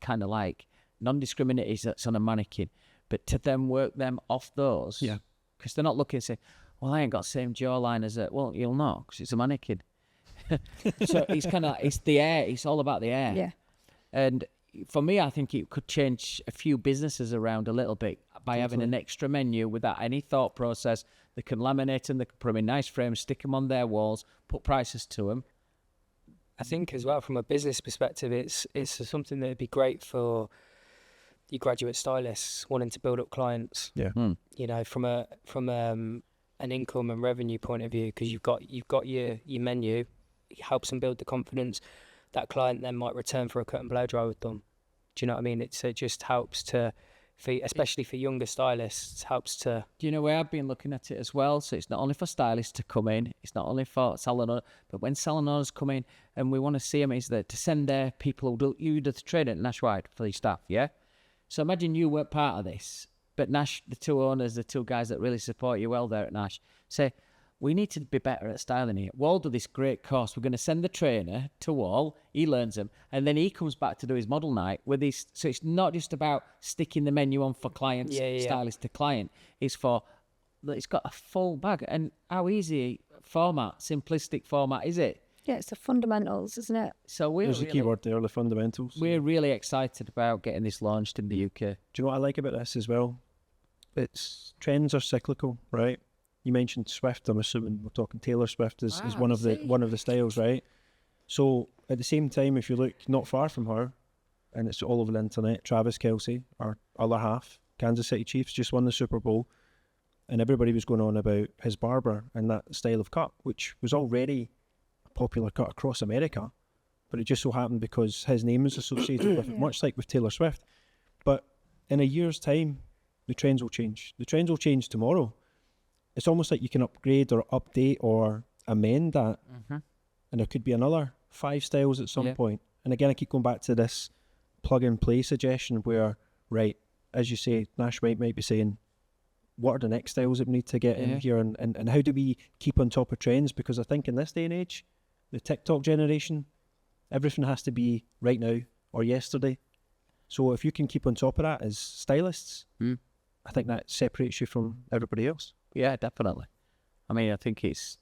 Speaker 1: kind of like non-discriminating that's on a mannequin, but to then work them off those, because they're not looking and say, well, I ain't got the same jawline as it. Well, you'll know, because it's a mannequin. So it's kind of, it's the air. It's all about the air.
Speaker 2: Yeah.
Speaker 1: And for me, I think it could change a few businesses around a little bit by having an extra menu without any thought process. They can laminate them, they can put them in nice frames, stick them on their walls, put prices to them.
Speaker 3: I think as well, from a business perspective, it's something that would be great for your graduate stylists wanting to build up clients.
Speaker 4: Yeah.
Speaker 3: From an income and revenue point of view, because you've got your menu, it helps them build the confidence. That client then might return for a cut and blow dry with them. Do you know what I mean? It just helps to especially for younger stylists, helps to.
Speaker 1: Do you know where I've been looking at it as well? So it's not only for stylists to come in, it's not only for salon owners, but when salon owners come in and we want to see them, is that to send their people who do you do the training at Nash Wright for your staff, yeah? So imagine you weren't part of this, but Nash, the two owners, the two guys that really support you well there at Nash, say, we need to be better at styling here. Wahl do this great course. We're going to send the trainer to Wahl. He learns them. And then he comes back to do his model night with his. So it's not just about sticking the menu on for clients, stylist to client. It's got a full bag. And how easy simplistic format is it?
Speaker 2: Yeah, it's the fundamentals, isn't it?
Speaker 1: So
Speaker 4: There's a key word there, the fundamentals.
Speaker 1: We're really excited about getting this launched in the UK.
Speaker 4: Do you know what I like about this as well? Trends are cyclical, right? You mentioned Swift. I'm assuming we're talking Taylor Swift is one of the styles, right? So at the same time, if you look not far from her, and it's all over the internet, Travis Kelce, our other half, Kansas City Chiefs, just won the Super Bowl, and everybody was going on about his barber and that style of cut, which was already a popular cut across America, but it just so happened because his name is associated with it, much like with Taylor Swift. But in a year's time, the trends will change. The trends will change tomorrow. It's almost like you can upgrade or update or amend that.
Speaker 1: Mm-hmm.
Speaker 4: And there could be another 5 styles at some point. And again, I keep going back to this plug and play suggestion where, right, as you say, Nash might be saying, what are the next styles that we need to get in here? And how do we keep on top of trends? Because I think in this day and age, the TikTok generation, everything has to be right now or yesterday. So if you can keep on top of that as stylists, I think that separates you from everybody else.
Speaker 1: Yeah, definitely. I mean, I think it's,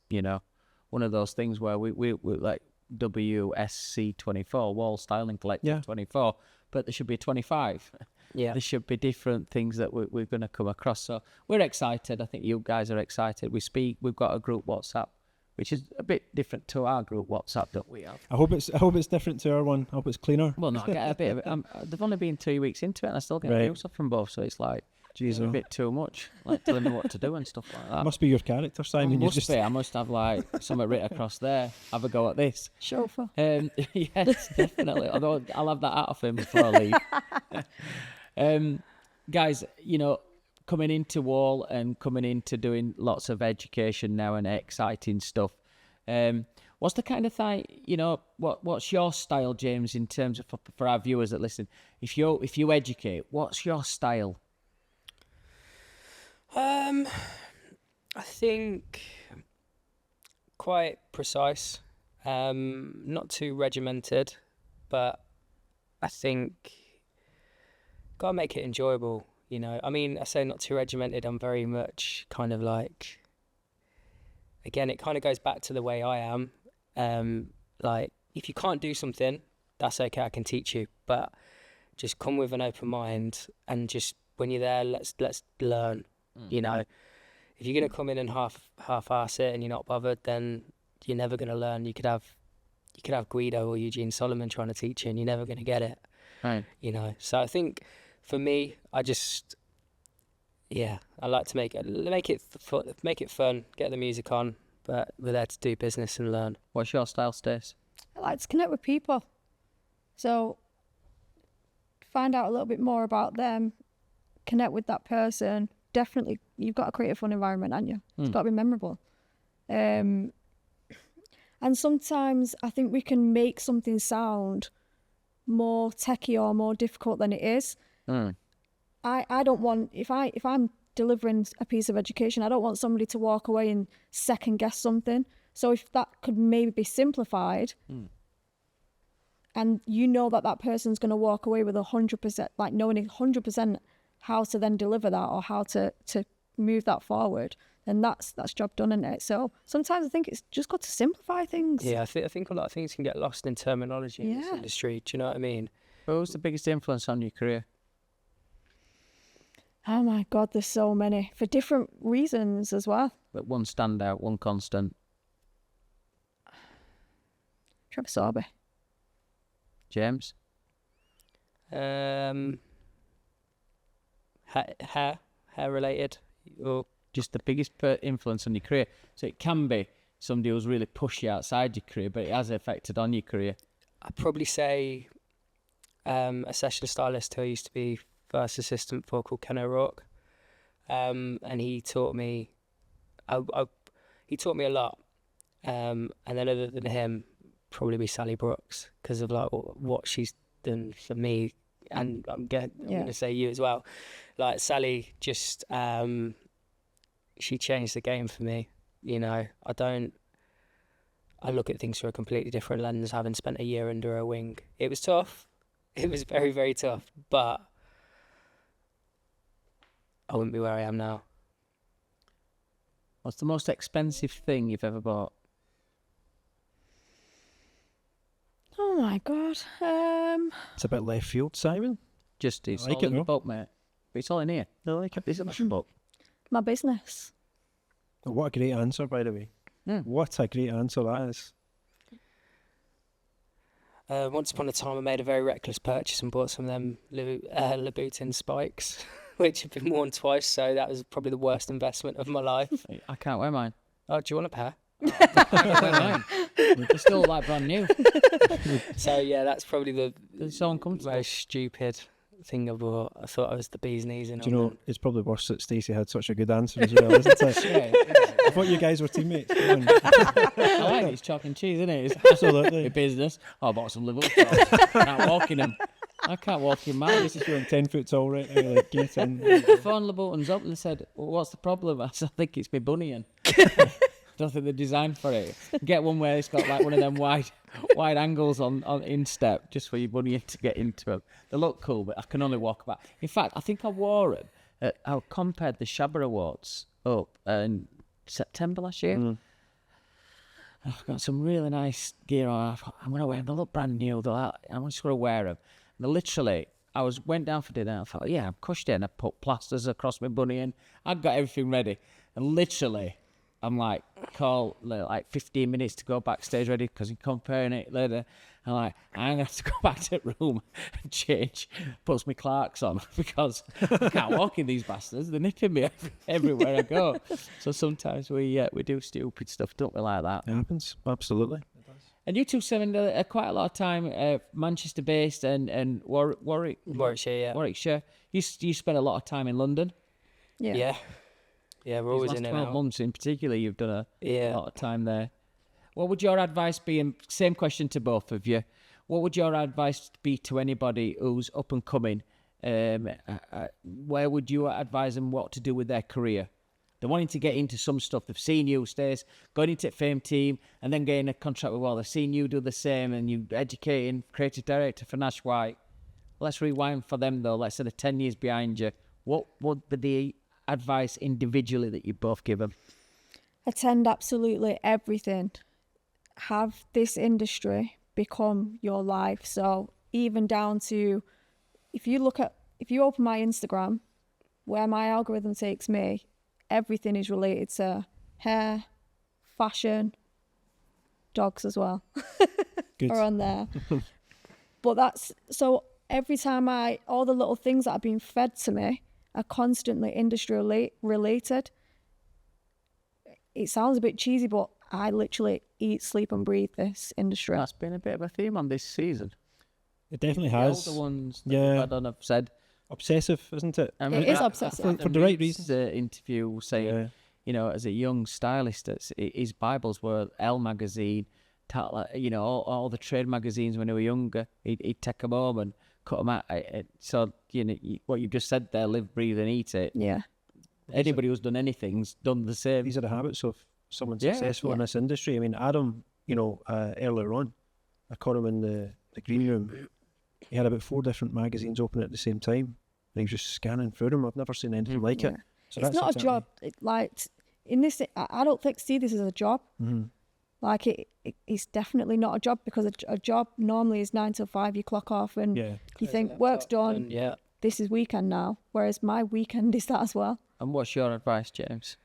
Speaker 1: one of those things where we like WSC24, Wahl Styling Collective 24, but there should be 25.
Speaker 3: Yeah.
Speaker 1: There should be different things that we're going to come across. So we're excited. I think you guys are excited. We've got a group WhatsApp, which is a bit different to our group WhatsApp that we have.
Speaker 4: I hope it's different to our one. I hope it's cleaner.
Speaker 1: Well, no, I get a bit of it. They've only been 2 weeks into it and I still get news stuff from both. So it's like,
Speaker 4: Jeez,
Speaker 1: a bit too much, like telling me what to do and stuff like that.
Speaker 4: Must be your character, Simon.
Speaker 1: I must have like something written across there. Have a go at this.
Speaker 2: Chauffeur.
Speaker 1: Yes, definitely. Although I'll have that out of him before I leave. Guys, coming into Wahl and coming into doing lots of education now and exciting stuff. What's the kind of thing, what's your style, James, in terms of for our viewers that listen? If you educate, what's your style?
Speaker 3: I think quite precise, not too regimented, but I think gotta make it enjoyable. I mean, I say not too regimented. I'm very much kind of like, again, it kind of goes back to the way I am. Like, if you can't do something, that's okay. I can teach you, but just come with an open mind and just when you're there, let's learn. If you're going to come in and half-ass it and you're not bothered, then you're never going to learn. You could have Guido or Eugene Solomon trying to teach you and you're never going to get it.
Speaker 1: Right.
Speaker 3: So I think for me, I like to make it fun, get the music on, but we're there to do business and learn.
Speaker 1: What's your style, Stace?
Speaker 2: I like to connect with people. So find out a little bit more about them, connect with that person. Definitely, you've got to create a fun environment, haven't you? It's got to be memorable. And sometimes I think we can make something sound more techie or more difficult than it is. I don't want, if I'm delivering a piece of education, I don't want somebody to walk away and second guess something. So if that could maybe be simplified, and that person's going to walk away with 100%, like knowing 100% how to then deliver that or how to move that forward, then that's job done, isn't it? So sometimes I think it's just got to simplify things.
Speaker 3: Yeah, I think a lot of things can get lost in terminology in this industry. Do you know what I mean?
Speaker 1: What was the biggest influence on your career?
Speaker 2: Oh my God, there's so many for different reasons as well.
Speaker 1: But one standout, one constant.
Speaker 2: Trevor Sorby.
Speaker 1: James?
Speaker 3: Hair related, or
Speaker 1: just the biggest influence on your career. So it can be somebody who's really pushed you outside your career, but it has affected on your career.
Speaker 3: I'd probably say a session stylist who I used to be first assistant for called Ken O'Rourke, and he taught me. He taught me a lot, and then other than him, probably be Sally Brooks because of like what she's done for me, and I'm going to say you as well. Like Sally, just she changed the game for me. You know, I look at things through a completely different lens, having spent a year under her wing. It was tough. It was very, very tough, but I wouldn't be where I am now.
Speaker 1: What's the most expensive thing you've ever bought?
Speaker 2: Oh my God.
Speaker 4: It's a bit left field, Simon.
Speaker 1: Just it's
Speaker 4: I like
Speaker 1: all
Speaker 4: it,
Speaker 1: in the
Speaker 4: though.
Speaker 1: book, mate. But it's all in here.
Speaker 4: I like it.
Speaker 1: It's in the book.
Speaker 2: My business.
Speaker 4: Oh, what a great answer, by the way. What a great answer that is.
Speaker 3: Once upon a time, I made a very reckless purchase and bought some of them Louboutin spikes, which have been worn twice, so that was probably the worst investment of my life.
Speaker 1: I can't wear mine.
Speaker 3: Oh, do you want a pair?
Speaker 1: I can't wear mine. They're still like brand new.
Speaker 3: So yeah, that's probably
Speaker 1: They're so uncomfortable.
Speaker 3: most stupid thing I bought. I thought I was the bee's knees in.
Speaker 4: Do you know, it's probably worse that Stacey had such a good answer as well, isn't it?
Speaker 1: Yeah,
Speaker 4: I thought you guys were teammates. Come on.
Speaker 1: I like it. It's chalk and cheese, isn't it? It's
Speaker 4: Absolutely.
Speaker 1: my business. Oh, I bought some liver sauce. Can't walk in them. I can't walk in mine.
Speaker 4: This is you're 10 foot tall right now, like, get in.
Speaker 1: I phoned the buttons up and they said, well, what's the problem? I said, I think it's my bunion. I don't think they're designed for it. Get one where it's got like one of them wide angles on instep just for your bunion to get into them. They look cool, but I can only walk about. In fact, I think I wore them. I compared the Shabba Awards up in September last year. I've got some really nice gear on. I thought, I'm going to wear them. They look brand new. I'm just going to wear them. And literally, went down for dinner. I thought, yeah, I'm cushed in. I put plasters across my bunion. I've got everything ready. And literally, I'm like, call like 15 minutes to go backstage ready because I'm comparing it later. I'm like, I'm going to have to go back to the room and change, put my Clarks on because I can't walk in these bastards. They're nipping me everywhere I go. So sometimes we do stupid stuff, don't we, like that?
Speaker 4: It happens, absolutely.
Speaker 1: And you two spend quite a lot of time Manchester-based and Warwickshire. You spend a lot of time in London.
Speaker 3: Yeah, we're always
Speaker 1: These
Speaker 3: in
Speaker 1: last
Speaker 3: and
Speaker 1: 12
Speaker 3: out.
Speaker 1: months in particular, you've done a
Speaker 3: Yeah.
Speaker 1: lot of time there. What would your advice be, and same question to both of you, what would your advice be to anybody who's up and coming? Where would you advise them what to do with their career? They're wanting to get into some stuff. They've seen you, Stacey, going into F.A.M.E. team and then getting a contract with Wahl. They've seen you do the same and you educating, creative director for Nash White. Let's rewind for them, though. Let's say they're 10 years behind you. What would be the advice individually that you both give them?
Speaker 2: Attend absolutely everything. Have this industry become your life. So even down to, if you open my Instagram, where my algorithm takes me, everything is related to hair, fashion, dogs as well.
Speaker 4: Good.
Speaker 2: Are on there. But that's, so every time all the little things that are being fed to me are constantly industry related. It sounds a bit cheesy, but I literally eat, sleep and breathe this industry.
Speaker 1: That's been a bit of a theme on this season.
Speaker 4: It definitely has.
Speaker 1: The older ones that
Speaker 4: Yeah.
Speaker 1: I don't have said.
Speaker 4: Obsessive, isn't it?
Speaker 1: I
Speaker 2: It is obsessive.
Speaker 4: For the right reasons.
Speaker 1: Interview saying,
Speaker 4: Yeah.
Speaker 1: you know, as a young stylist, his Bibles were Elle magazine, all the trade magazines when they were younger. He'd take them home and cut them out. So, you know, what you've just said there, live, breathe and eat it.
Speaker 2: Yeah.
Speaker 1: Anybody who's done anything's done the same.
Speaker 4: These are the habits of someone
Speaker 1: Yeah.
Speaker 4: successful in this industry. I mean, Adam, earlier on, I caught him in the green room. He had about 4 different magazines open at the same time, and he was just scanning through them. I've never seen anything like it.
Speaker 2: Yeah.
Speaker 4: So
Speaker 2: It's
Speaker 4: that's
Speaker 2: not a
Speaker 4: exactly-
Speaker 2: job. In this, I don't see this as a job.
Speaker 4: Mhm.
Speaker 2: Like it's definitely not a job because a job normally is 9 till 5. You clock off and
Speaker 4: Yeah.
Speaker 2: you think work's done.
Speaker 3: Yeah.
Speaker 2: This is weekend now. Whereas my weekend is that as well.
Speaker 1: And what's your advice, James?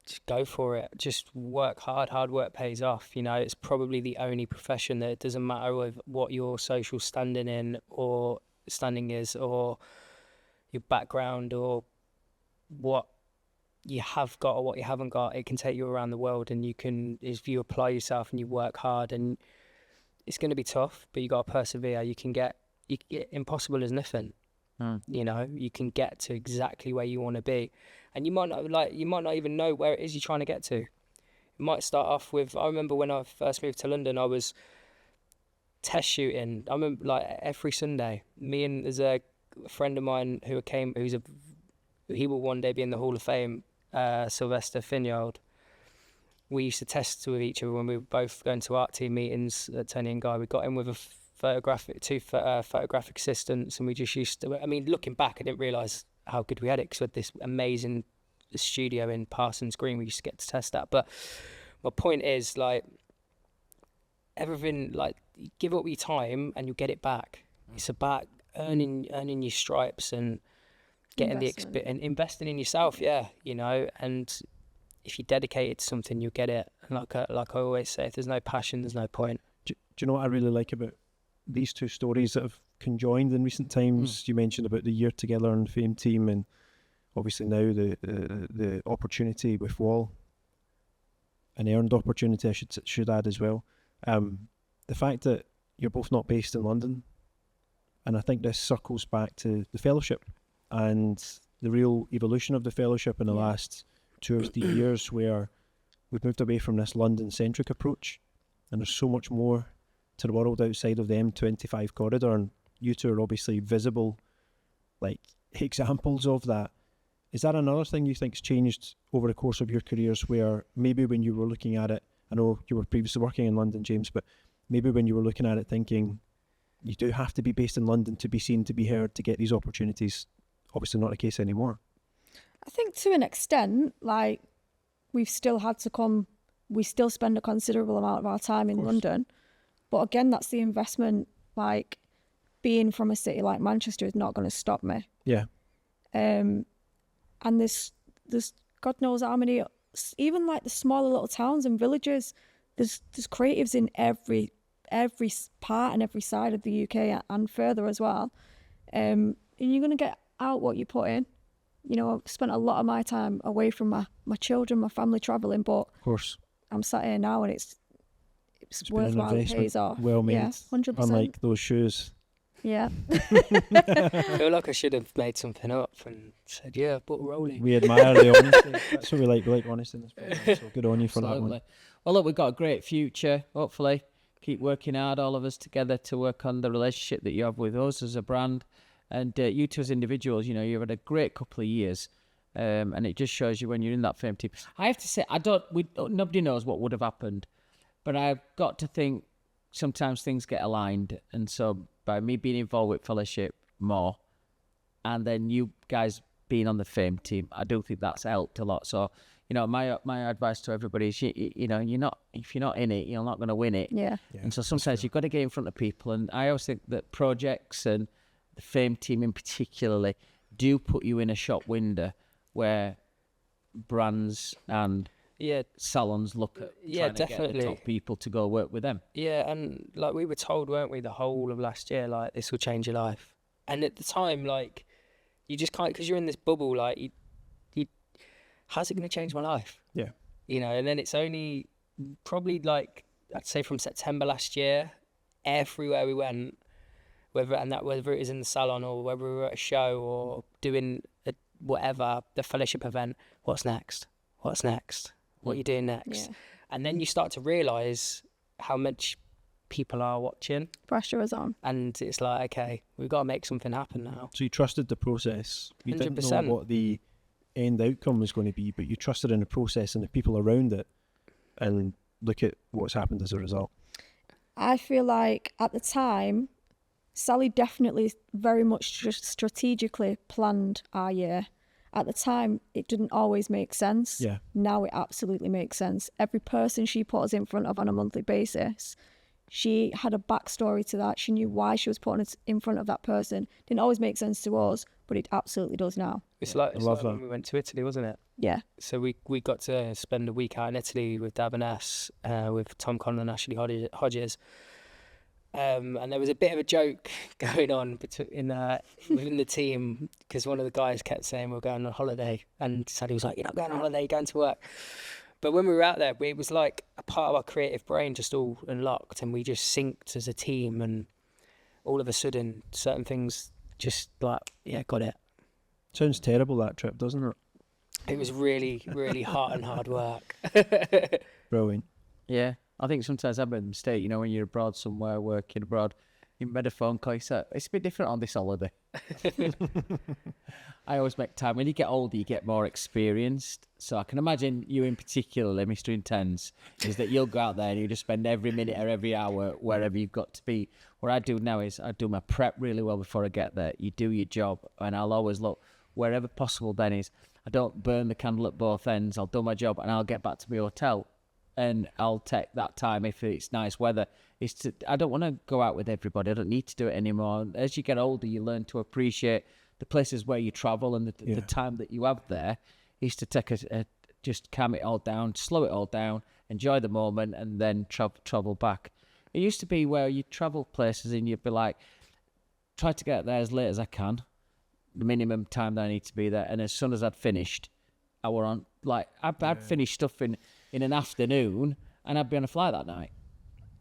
Speaker 3: Just go for it. Just work hard. Hard work pays off. You know, it's probably the only profession that it doesn't matter what your social standing is or your background or what you have got or what you haven't got. It can take you around the world, and if you apply yourself and you work hard, and it's going to be tough, but you got to persevere. You can get impossible is nothing.
Speaker 1: Mm.
Speaker 3: You know, you can get to exactly where you want to be, and you might not even know where it is you're trying to get to. You might start off with, I remember when I first moved to London, I was test shooting. I remember like every Sunday, me and there's a friend of mine he will one day be in the Hall of Fame, Sylvester Finyard. We used to test with each other when we were both going to art team meetings at Tony and Guy. We got in with two photographic assistants, and we just used to, I mean, looking back, I didn't realise how good we had it, because we had this amazing studio in Parsons Green we used to get to test at. But my point is, like, everything, like, you give up your time and you'll get it back. It's about earning your stripes and getting the experience and investing in yourself, you know. And if you're dedicated to something, you'll get it. And like I always say, if there's no passion, there's no point.
Speaker 4: Do you know what I really like about these two stories that have conjoined in recent times? You mentioned about the year together on the F.A.M.E. team, and obviously now the opportunity with Wahl, an earned opportunity, I should add as well. The fact that you're both not based in London, and I think this circles back to the Fellowship and the real evolution of the Fellowship in the last 2 or 3 years, where we've moved away from this London-centric approach, and there's so much more to the world outside of the M25 corridor, and you two are obviously visible, like, examples of that. Is that another thing you think's changed over the course of your careers, where maybe when you were looking at it, I know you were previously working in London, James, but maybe when you were looking at it thinking, you do have to be based in London to be seen, to be heard, to get these opportunities? Obviously not the case anymore.
Speaker 2: I think to an extent, like, we've still had to come, we still spend a considerable amount of our time in London. But again, that's the investment. Like, being from a city like Manchester is not going to stop me.
Speaker 4: Yeah.
Speaker 2: And there's God knows how many, even like the smaller little towns and villages, there's creatives in every part and every side of the UK and further as well. And you're going to get out what you put in. You know, I've spent a lot of my time away from my children, my family, travelling, but
Speaker 4: Of course.
Speaker 2: I'm sat here now and it's
Speaker 4: Been an
Speaker 2: worthwhile, it
Speaker 4: investment,
Speaker 2: pays off.
Speaker 4: well made.
Speaker 2: Yeah, 100%.
Speaker 4: Unlike those shoes.
Speaker 2: Yeah.
Speaker 3: I feel like I should have made something up and said, yeah, but rolling.
Speaker 4: We admire the honesty. That's what we like. We like honesty in this program. So good on you for that one.
Speaker 1: Absolutely. Well, look, we've got a great future, hopefully. Keep working hard, all of us together, to work on the relationship that you have with us as a brand. And you two as individuals, you know, you've had a great couple of years. And it just shows you when you're in that F.A.M.E. team. I have to say, nobody knows what would have happened. But I've got to think sometimes things get aligned. And so by me being involved with Fellowship more, and then you guys being on the F.A.M.E. team, I do think that's helped a lot. So, you know, my advice to everybody is, you know, if you're not in it, you're not going to win it.
Speaker 2: Yeah.
Speaker 1: And so sometimes you've got to get in front of people. And I always think that projects and the F.A.M.E. team in particularly do put you in a shop window where brands and salons look at trying to get the top people to go work with them.
Speaker 3: Yeah, and like we were told, weren't we, the whole of last year, like, this will change your life. And at the time, like, you just can't, because you're in this bubble, like, you how's it going to change my life?
Speaker 4: Yeah.
Speaker 3: You know, and then it's only probably, like, I'd say from September last year, everywhere we went, whether it is in the salon or whether we were at a show or doing whatever, the Fellowship event, what's next? What's next? What are you doing next?
Speaker 2: Yeah.
Speaker 3: And then you start to realise how much people are watching.
Speaker 2: Pressure is on.
Speaker 3: And it's like, okay, we've got to make something happen now.
Speaker 4: So you trusted the process. You didn't
Speaker 3: 100%.
Speaker 4: know what the end outcome was going to be, but you trusted in the process and the people around it, and look at what's happened as a result.
Speaker 2: I feel like at the time, Sally definitely very much strategically planned our year. At the time, it didn't always make sense.
Speaker 4: Yeah.
Speaker 2: Now it absolutely makes sense. Every person she put us in front of on a monthly basis, she had a backstory to that. She knew why she was putting us in front of that person. Didn't always make sense to us, but it absolutely does now.
Speaker 3: It's like when we went to Italy, wasn't it?
Speaker 2: Yeah.
Speaker 3: So we got to spend a week out in Italy with Dab and S, with Tom Conlon and Ashley Hodges. And there was a bit of a joke going on within the team, because one of the guys kept saying we're going on holiday, and Sally was like, "You're not going on holiday, you're going to work." But when we were out there, it was like a part of our creative brain just all unlocked, and we just synced as a team. And all of a sudden certain things just like, yeah, got it.
Speaker 4: Sounds terrible, that trip, doesn't it?
Speaker 3: It was really, really hot and hard work.
Speaker 4: Brilliant.
Speaker 1: Yeah, I think sometimes I've made a mistake. You know, when you're abroad somewhere, working abroad, you made a phone call. You say, it's a bit different on this holiday. I always make time. When you get older, you get more experienced. So I can imagine you in particular, Mr. Intense, is that you'll go out there and you just spend every minute or every hour wherever you've got to be. What I do now is I do my prep really well before I get there. You do your job, and I'll always look wherever possible. Then is I don't burn the candle at both ends. I'll do my job and I'll get back to my hotel. And I'll take that time if it's nice weather. I don't want to go out with everybody. I don't need to do it anymore. As you get older, you learn to appreciate the places where you travel, and the time that you have there is to take just calm it all down, slow it all down, enjoy the moment, and then travel back. It used to be where you travel places and you'd be like, try to get there as late as I can, the minimum time that I need to be there. And as soon as I'd finished, I were on, like, I'd finished stuff in an afternoon, and I'd be on a flight that night.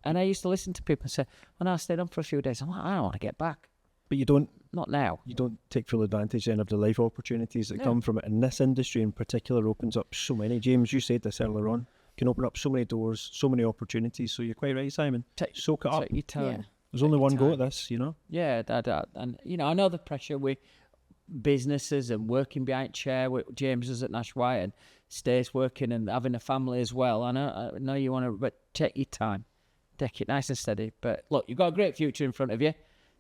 Speaker 1: And I used to listen to people say, well, no, I stayed on for a few days. I'm like, I don't want to get back.
Speaker 4: But you don't
Speaker 1: Not now.
Speaker 4: You don't take full advantage then of the life opportunities that come from it. And this industry in particular opens up so many. James, you said this earlier on. Can open up so many doors, so many opportunities. So you're quite right, Simon. Soak it up.
Speaker 1: Take your time.
Speaker 2: Yeah.
Speaker 4: There's only one go at this, you know.
Speaker 1: Yeah, and you know, I know the pressure with businesses and working behind chair with James is at Nash White and Stacey working and having a family as well. I know you want to, but take your time, take it nice and steady. But look, you've got a great future in front of you.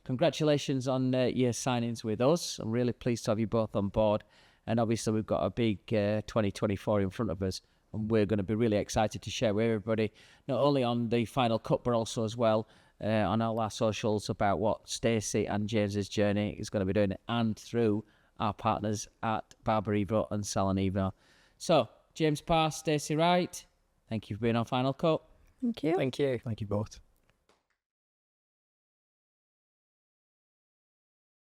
Speaker 1: Congratulations on your signings with us. I'm really pleased to have you both on board. And obviously, we've got a big 2024 in front of us. And we're going to be really excited to share with everybody, not only on the final cut, but also as well on all our socials about what Stacey and James's journey is going to be doing, and through our partners at Barber Evo and Salon Evo. So, James Parr, Stacey Wright, thank you for being on Final Cut.
Speaker 2: Thank you.
Speaker 3: Thank you.
Speaker 4: Thank you both.